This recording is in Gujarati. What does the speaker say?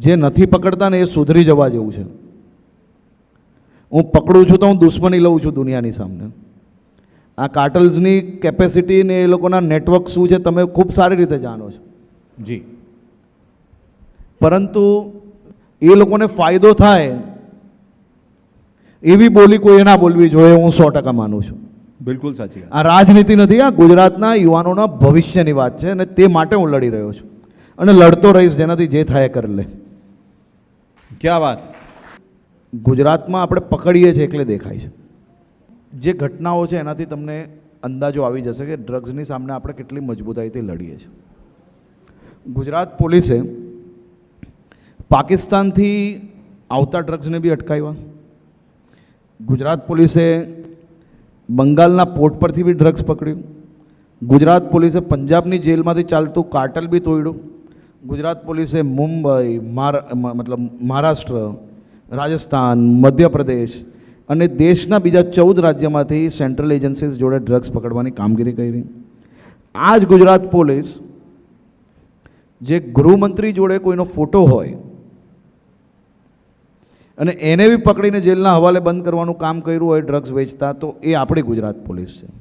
જે નથી પકડતા ને એ સુધરી જવા જેવું છે. હું પકડું છું તો હું દુશ્મની લઉં છું દુનિયાની સામે. આ કાર્ટલ્સની કેપેસિટી ને એ લોકોના નેટવર્ક શું છે તમે ખૂબ સારી રીતે જાણો છો. જી. પરંતુ એ લોકોને ફાયદો થાય એવી બોલી કોઈએ ના બોલવી જોઈએ, હું 100% માનું છું. બિલકુલ સાચી વાત. આ રાજનીતિ નથી, આ ગુજરાતના યુવાનોના ભવિષ્યની વાત છે અને તે માટે હું લડી રહ્યો છું અને લડતો રહીશ, જેનાથી જે થાય એ કરી લે. ક્યાં વાત. ગુજરાતમાં આપણે પકડીએ છીએ એટલે દેખાય છે. જે ઘટનાઓ છે એનાથી તમને અંદાજો આવી જશે કે ડ્રગ્સની સામે આપણે કેટલી મજબૂતાઈથી લડીએ છીએ. ગુજરાત પોલીસે પાકિસ્તાનથી આવતા ડ્રગ્સને બી અટકાવ્યા. ગુજરાત પોલીસે બંગાળના પોર્ટ પરથી બી ડ્રગ્સ પકડ્યું. ગુજરાત પોલીસે પંજાબની જેલમાંથી ચાલતું કાર્ટલ બી તોડ્યું. ગુજરાત પોલીસે મુંબઈ, મહારાષ્ટ્ર, રાજસ્થાન, મધ્યપ્રદેશ અને દેશના બીજા 14 રાજ્યમાંથી સેન્ટ્રલ એજન્સીસ જોડે ડ્રગ્સ પકડવાની કામગીરી કરી. આ જ ગુજરાત પોલીસ જે ગૃહમંત્રી જોડે કોઈનો ફોટો હોય અને એને બી પકડીને જેલના હવાલે બંધ કરવાનું કામ કર્યું હોય ડ્રગ્સ વેચતા, તો એ આપણી ગુજરાત પોલીસ છે.